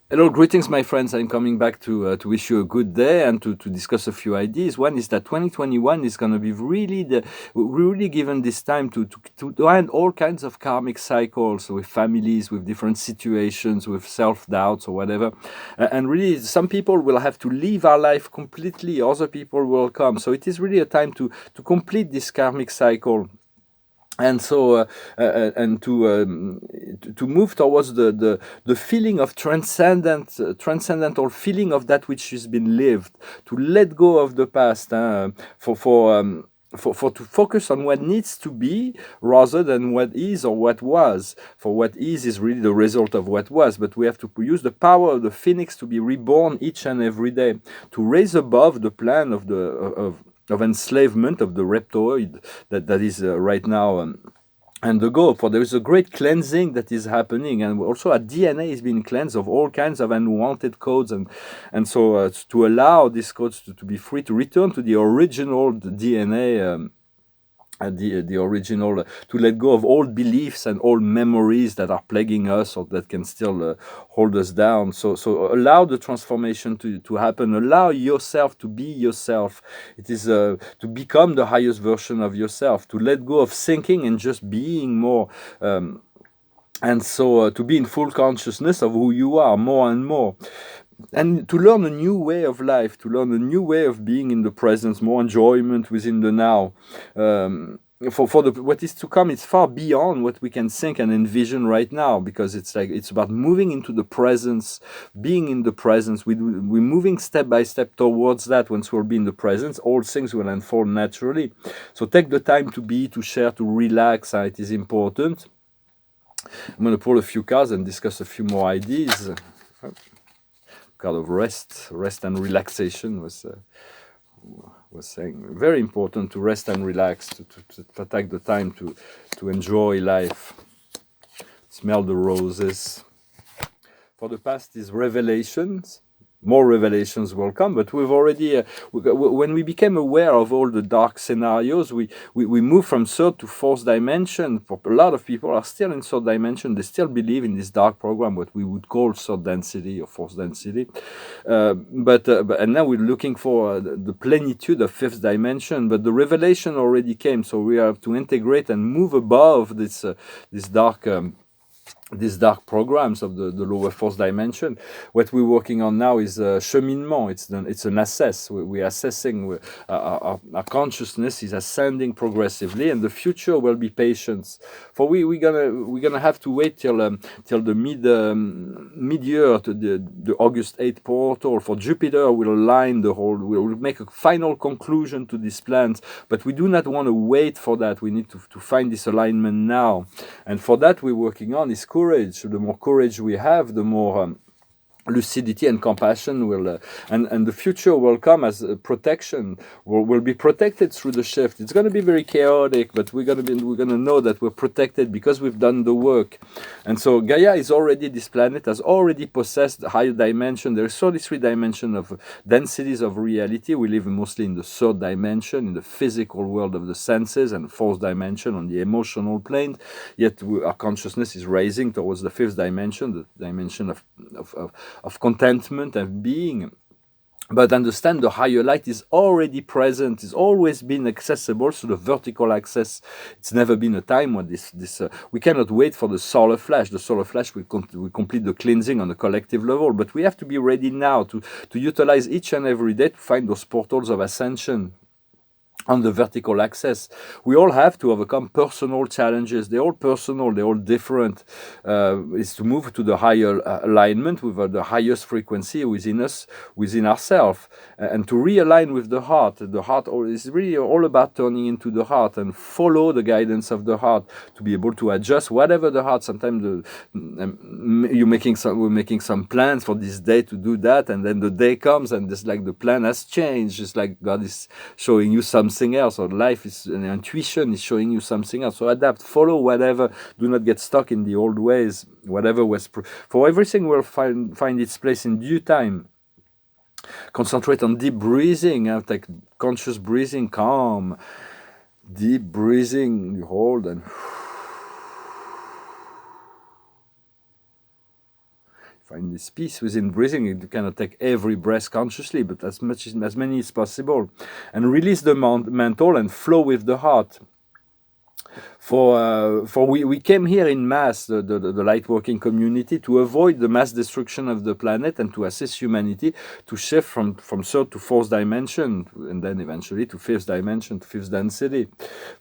Hello, greetings, my friends. I'm coming back to wish you a good day and to discuss a few ideas. One is that 2021 is going to be really given this time to end all kinds of karmic cycles with families, with different situations, with self-doubts or whatever. And really, some people will have to leave our life completely. Other people will come. So it is really a time to complete this karmic cycle. And so and to move towards the feeling of transcendental feeling of that which has been lived, to let go of the past, for to focus on what needs to be rather than what is or what was. For what is really the result of what was, but we have to use the power of the phoenix to be reborn each and every day, to raise above the plan of enslavement of the reptoid that is right now and the goal. For there is a great cleansing that is happening, and also our DNA is being cleansed of all kinds of unwanted codes, and so to allow these codes to be free, to return to the original DNA. The original, to let go of old beliefs and old memories that are plaguing us or that can still hold us down. So allow the transformation to happen. Allow yourself to be yourself. It is to become the highest version of yourself, to let go of thinking and just being more. And so to be in full consciousness of who you are more and more, and to learn a new way of life, to learn a new way of being in the presence, more enjoyment within the now. For what is to come, it's far beyond what we can think and envision right now, because it's about moving into the presence, being in the presence. We're moving step by step towards that. Once we'll be in the presence, all things will unfold naturally. So take the time to be, to share, to relax. It is important. I'm going to pull a few cards and discuss a few more ideas. Card of rest and relaxation was saying very important to rest and relax, to take the time to enjoy life, smell the roses. For the past is revelations. More revelations will come, but we've already, when we became aware of all the dark scenarios, we move from third to fourth dimension. For a lot of people are still in third dimension. They still believe in this dark program, what we would call third density or fourth density. And now we're looking for the plenitude of fifth dimension, but the revelation already came. So we have to integrate and move above this dark these dark programs of the lower fourth dimension. What we're working on now is cheminement. It's an assess. We're assessing. Our consciousness is ascending progressively, and the future will be patience. For we're gonna have to wait till the mid year to the August 8th portal. For Jupiter will align the whole. We'll make a final conclusion to these plans, but we do not want to wait for that. We need to find this alignment now, and for that we're working on is courage. The more courage we have, the more lucidity and compassion will and the future will come as protection. Will be protected through the shift. It's going to be very chaotic, but we're going to know that we're protected because we've done the work. And so Gaia is already, this planet has already possessed the higher dimension. There's 33 dimensions of densities of reality. We live mostly in the third dimension, in the physical world of the senses, and fourth dimension on the emotional plane. Yet our consciousness is raising towards the fifth dimension, the dimension of contentment and being. But understand the higher light is already present, is always been accessible through the vertical access. It's never been a time when we cannot wait for the solar flash. The solar flash will complete the cleansing on a collective level, but we have to be ready now to utilize each and every day to find those portals of ascension on the vertical axis. We all have to overcome personal challenges. They're all personal, they're all different. Is to move to the higher alignment with the highest frequency within us, within ourselves, and to realign with the heart. The heart is really all about turning into the heart and follow the guidance of the heart to be able to adjust whatever the heart. Sometimes we're making some plans for this day to do that, and then the day comes and it's like the plan has changed. It's like God is showing you something else, or life is, an intuition is showing you something else. So adapt, follow whatever. Do not get stuck in the old ways. Whatever was for everything will find its place in due time. Concentrate on deep breathing. Take conscious breathing, calm, deep breathing. You hold and find this peace within breathing. You cannot take every breath consciously, but as many as possible, and release the mental and flow with the heart. For we came here in mass, the light working community, to avoid the mass destruction of the planet and to assist humanity to shift from third to fourth dimension, and then eventually to fifth dimension, to fifth density.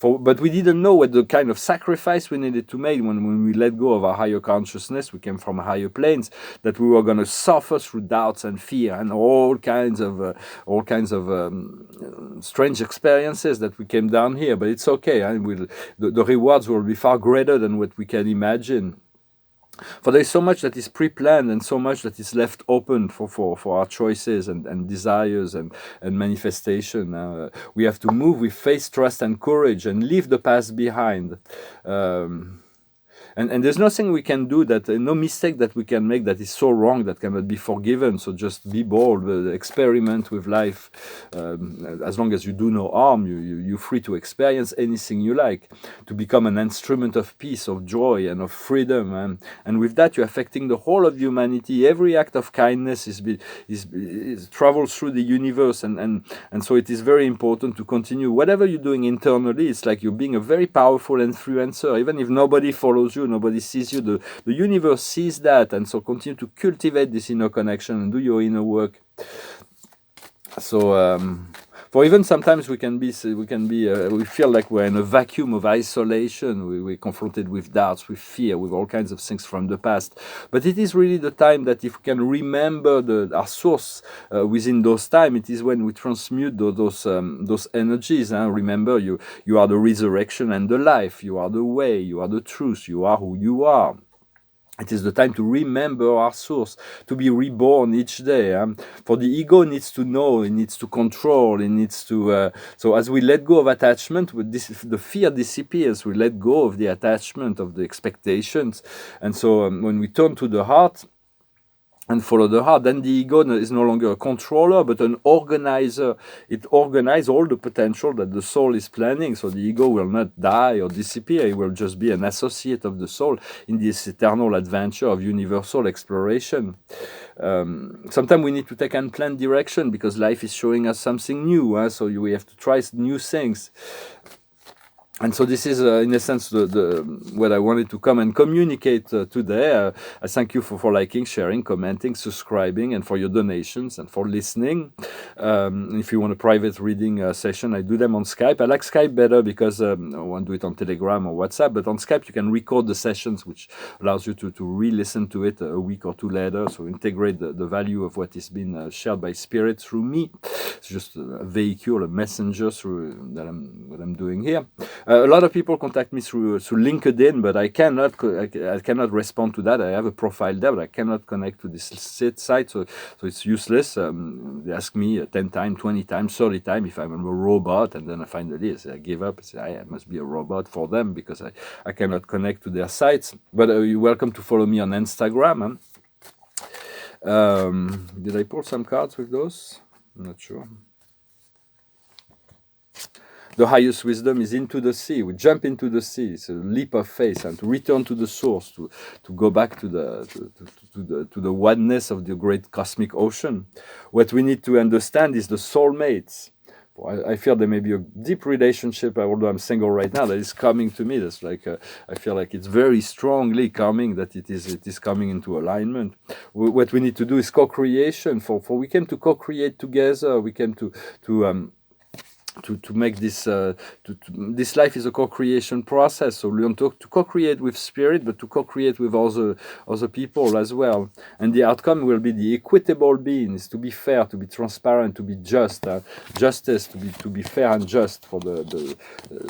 But we didn't know what the kind of sacrifice we needed to make when we let go of our higher consciousness. We came from higher planes, that we were going to suffer through doubts and fear and all kinds of strange experiences that we came down here. But it's okay. The rewards will be far greater than what we can imagine. For there is so much that is pre-planned and so much that is left open for our choices and desires and manifestation. We have to move with faith, trust and courage and leave the past behind. And there's nothing we can do, no mistake that we can make that is so wrong that cannot be forgiven. So just be bold, experiment with life. As long as you do no harm, you're free to experience anything you like, to become an instrument of peace, of joy, and of freedom. And with that, you're affecting the whole of humanity. Every act of kindness is travels through the universe, and so it is very important to continue. Whatever you're doing internally, it's like you're being a very powerful influencer. Even if nobody follows you, nobody sees you, the universe sees that, and so continue to cultivate this inner connection and do your inner work. So for even sometimes we feel like we're in a vacuum of isolation. We're confronted with doubts, with fear, with all kinds of things from the past. But it is really the time that if we can remember our source within those time, it is when we transmute those energies. Remember, you are the resurrection and the life. You are the way. You are the truth. You are who you are. It is the time to remember our source, to be reborn each day. For the ego needs to know, it needs to control, it needs to... so as we let go of attachment, the fear disappears. We let go of the attachment, of the expectations. And so when we turn to the heart and follow the heart, then the ego is no longer a controller, but an organizer. It organizes all the potential that the soul is planning. So the ego will not die or disappear. It will just be an associate of the soul in this eternal adventure of universal exploration. Sometimes we need to take unplanned direction because life is showing us something new. So we have to try new things. And so this is, in a sense, what I wanted to come and communicate today. I thank you for liking, sharing, commenting, subscribing, and for your donations and for listening. If you want a private reading session, I do them on Skype. I like Skype better because I won't do it on Telegram or WhatsApp, but on Skype you can record the sessions, which allows you to re-listen to it a week or two later. So integrate the value of what is being shared by Spirit through me. It's just a vehicle, a messenger through what I'm doing here. A lot of people contact me through LinkedIn, but I cannot respond to that. I have a profile there, but I cannot connect to this site, so it's useless. They ask me 10 times, 20 times, 30 times if I'm a robot, and then I finally I give up. I say I must be a robot for them because I cannot connect to their sites. But you're welcome to follow me on Instagram. Did I pull some cards with those? I'm not sure. The highest wisdom is into the sea. We jump into the sea. It's a leap of faith, and to return to the source, to go back to the oneness of the great cosmic ocean. What we need to understand is the soulmates. I feel there may be a deep relationship, although I'm single right now, that is coming to me. That's like I feel like it's very strongly coming, that it is coming into alignment. What we need to do is co-creation. For we came to co-create together. We came to make this this life is a co-creation process. So we want to co-create with Spirit, but to co-create with other people as well. And the outcome will be the equitable beings, to be fair, to be transparent, to be just. Justice, to be fair and just. For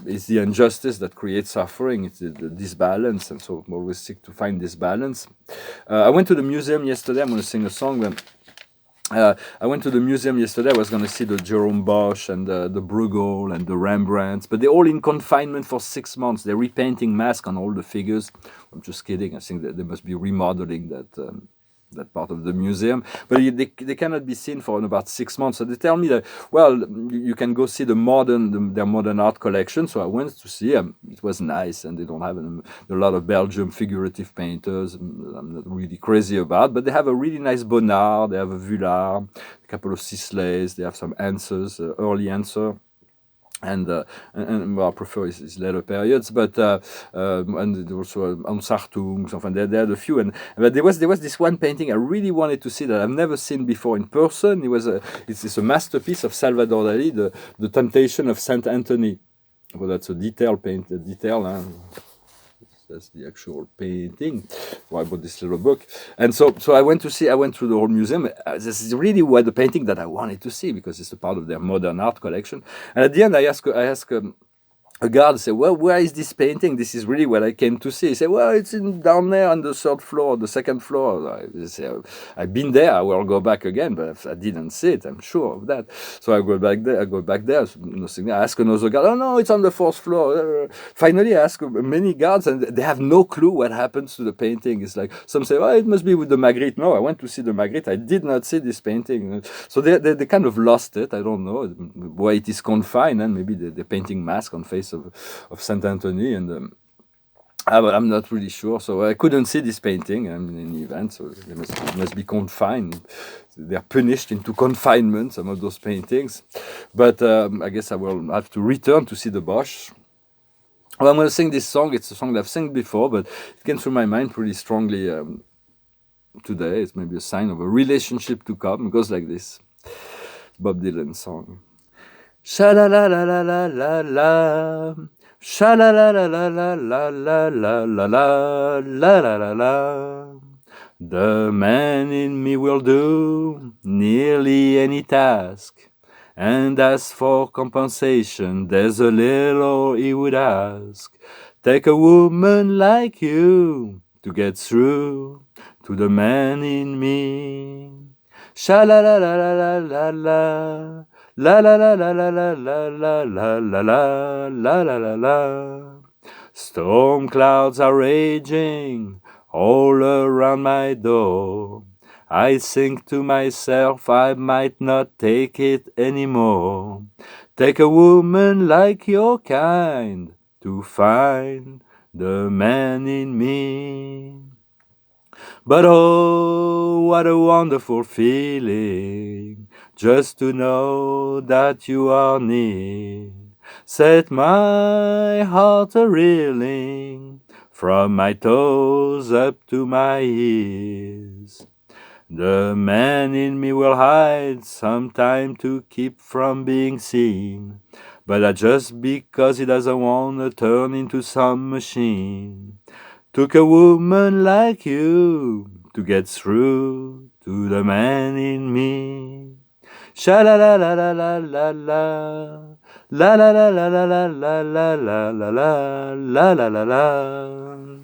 it's the injustice that creates suffering. It's the disbalance, and so we always seek to find this balance. I went to the museum yesterday. I'm going to sing a song then. I went to the museum yesterday. I was going to see the Jerome Bosch and the Bruegel and the Rembrandts, but they're all in confinement for 6 months. They're repainting masks on all the figures. I'm just kidding. I think that they must be remodeling that part of the museum, but they cannot be seen for about 6 months. So they tell me that, well, you can go see their modern art collection. So I went to see them. It was nice, and they don't have a lot of Belgium figurative painters. I'm not really crazy about, but they have a really nice Bonnard. They have a Vuillard, a couple of Sisley's. They have some answers, early answer. And well, I prefer his later periods, but and also Ansartung, they had a few. But there was this one painting I really wanted to see that I've never seen before in person. It's a masterpiece of Salvador Dali, the Temptation of Saint Anthony. Well, that's a detail. That's the actual painting. Well, I bought this little book, and so I went through the whole museum. This is really what the painting that I wanted to see, because it's a part of their modern art collection. And at the end, I asked a guard, say, well, where is this painting? This is really what I came to see. He said, well, it's down there on the second floor. I say, I've been there, I will go back again, but I didn't see it, I'm sure of that. So I go back there, I ask another guard, oh no, it's on the fourth floor. Finally, I ask many guards, and they have no clue what happens to the painting. It's like, some say, oh, it must be with the Magritte. No, I went to see the Magritte, I did not see this painting. So they kind of lost it, I don't know why it is confined, and maybe the painting mask on face of Saint Anthony, and but I'm not really sure. So I couldn't see this painting in the event. So they must be confined. They are punished into confinement, some of those paintings. But I guess I will have to return to see the Bosch. Well, I'm going to sing this song. It's a song that I've sung before, but it came through my mind pretty strongly today. It's maybe a sign of a relationship to come. It goes like this. Bob Dylan song. Sha-la-la-la-la-la-la, sha-la-la-la-la-la-la-la-la-la-la-la. The man in me will do nearly any task, and as for compensation, there's a little he would ask. Take a woman like you to get through to the man in me. Sha-la-la-la-la-la-la. La la la la la la la la la la la la la la la. Storm clouds are raging all around my door. I think to myself I might not take it anymore. Take a woman like your kind to find the man in me. But oh, what a wonderful feeling, just to know that you are near. Set my heart a-reeling, from my toes up to my ears. The man in me will hide some time to keep from being seen, but that's just because he doesn't want to turn into some machine. Took a woman like you to get through to the man in me. Sha-la-la-la-la-la-la-la, la-la-la-la-la-la-la-la-la-la-la-la.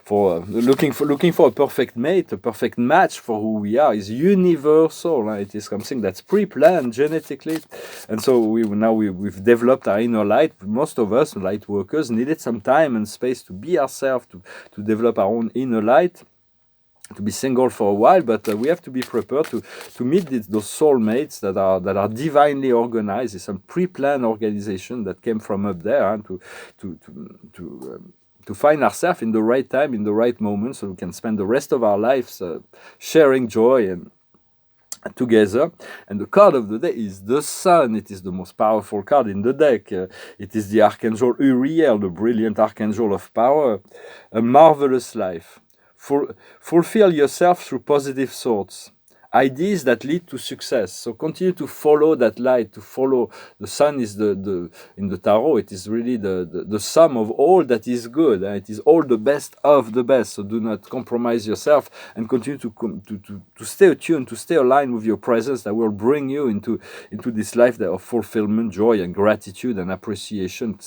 For looking for a perfect mate, a perfect match for who we are is universal. It is something that's pre-planned genetically, and so we've developed our inner light. Most of us, light workers, needed some time and space to be ourselves, to develop our own inner light, to be single for a while, but we have to be prepared to meet those soulmates that are divinely organized. It's some pre-planned organization that came from up there, and to find ourselves in the right time, in the right moment, so we can spend the rest of our lives sharing joy and together. And the card of the day is the Sun. It is the most powerful card in the deck. It is the Archangel Uriel, the brilliant Archangel of power. A marvelous life. Fulfill yourself through positive thoughts. Ideas that lead to success. So continue to follow that light, to follow. The Sun is in the tarot, it is really the sum of all that is good. It is all the best of the best. So do not compromise yourself, and continue to stay attuned, to stay aligned with your presence that will bring you into this life of fulfillment, joy, and gratitude and appreciation.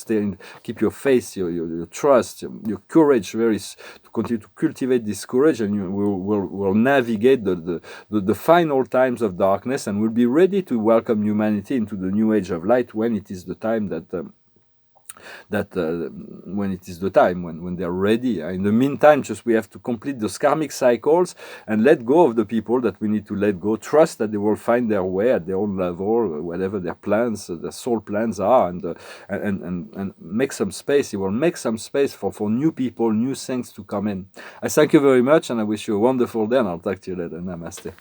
Keep your faith, your trust, your courage to continue to cultivate this courage, and you will navigate the final times of darkness, and will be ready to welcome humanity into the new age of light when it is the time that that when it is the time, when they're ready. In the meantime, just we have to complete those karmic cycles and let go of the people that we need to let go. Trust that they will find their way at their own level, whatever their plans, their soul plans are, and make some space. It will make some space for new people, new things to come in. I thank you very much, and I wish you a wonderful day, and I'll talk to you later. Namaste.